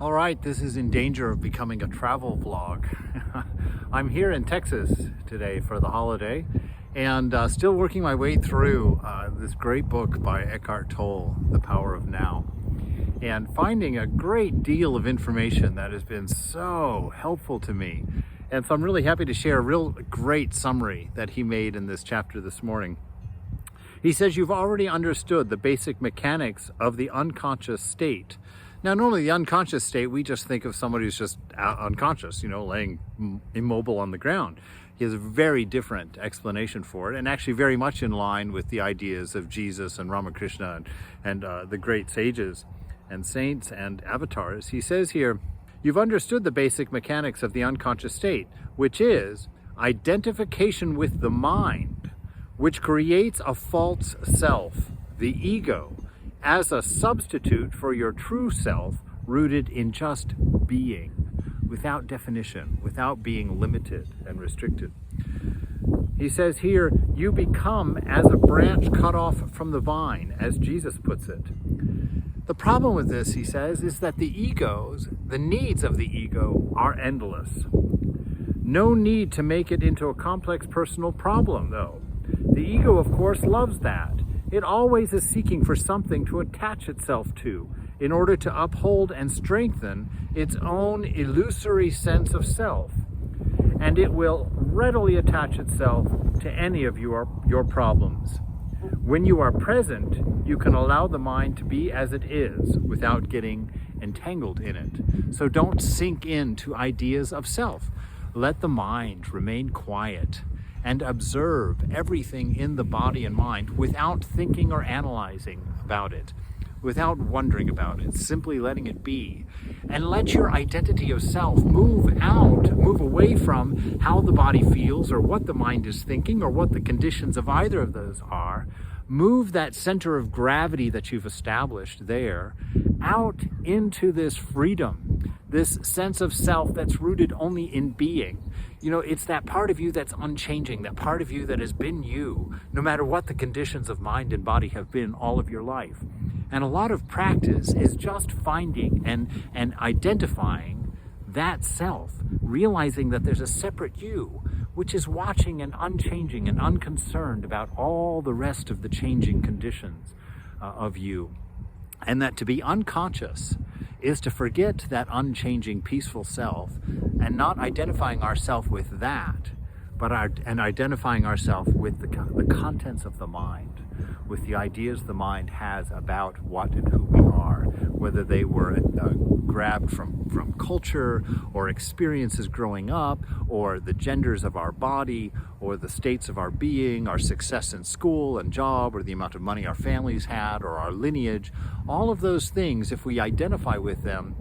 All right, this is in danger of becoming a travel vlog. I'm here in Texas today for the holiday and still working my way through this great book by Eckhart Tolle, The Power of Now, and finding a great deal of information that has been so helpful to me. And so I'm really happy to share a real great summary that he made in this chapter this morning. He says, you've already understood the basic mechanics of the unconscious state. Now, normally the unconscious state, we just think of somebody who's just unconscious, laying immobile on the ground. He has a very different explanation for it, and actually very much in line with the ideas of Jesus and Ramakrishna and the great sages and saints and avatars. He says here, you've understood the basic mechanics of the unconscious state, which is identification with the mind, which creates a false self, the ego, as a substitute for your true self, rooted in just being, without definition, without being limited and restricted. He says here, you become as a branch cut off from the vine, as Jesus puts it. The problem with this, he says, is that the needs of the ego are endless. No need to make it into a complex personal problem, though. The ego, of course, loves that. It always is seeking for something to attach itself to in order to uphold and strengthen its own illusory sense of self. And it will readily attach itself to any of your problems. When you are present, you can allow the mind to be as it is without getting entangled in it. So don't sink into ideas of self. Let the mind remain quiet and observe everything in the body and mind without thinking or analyzing about it, without wondering about it, simply letting it be. And let your identity of self move away from how the body feels or what the mind is thinking or what the conditions of either of those are. Move that center of gravity that you've established there out into this freedom, this sense of self that's rooted only in being. It's that part of you that's unchanging, that part of you that has been you, no matter what the conditions of mind and body have been all of your life. And a lot of practice is just finding and identifying that self, realizing that there's a separate you, which is watching and unchanging and unconcerned about all the rest of the changing conditions of you. And that to be unconscious is to forget that unchanging, peaceful self and not identifying ourselves with that, but identifying ourselves with the contents of the mind, with the ideas the mind has about what and who we are, whether they were grabbed from culture or experiences growing up, or the genders of our body, or the states of our being, our success in school and job, or the amount of money our families had, or our lineage. All of those things, if we identify with them,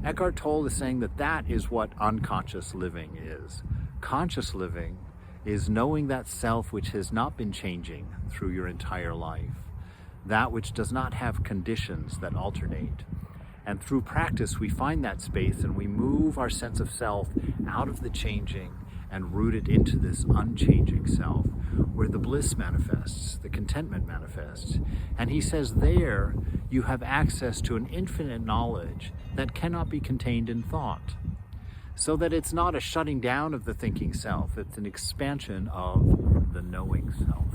Eckhart Tolle is saying that is what unconscious living is. Conscious living is knowing that self which has not been changing through your entire life, that which does not have conditions that alternate. And through practice, we find that space and we move our sense of self out of the changing and root it into this unchanging self, where the bliss manifests, the contentment manifests. And he says there, you have access to an infinite knowledge that cannot be contained in thought. So that it's not a shutting down of the thinking self, it's an expansion of the knowing self.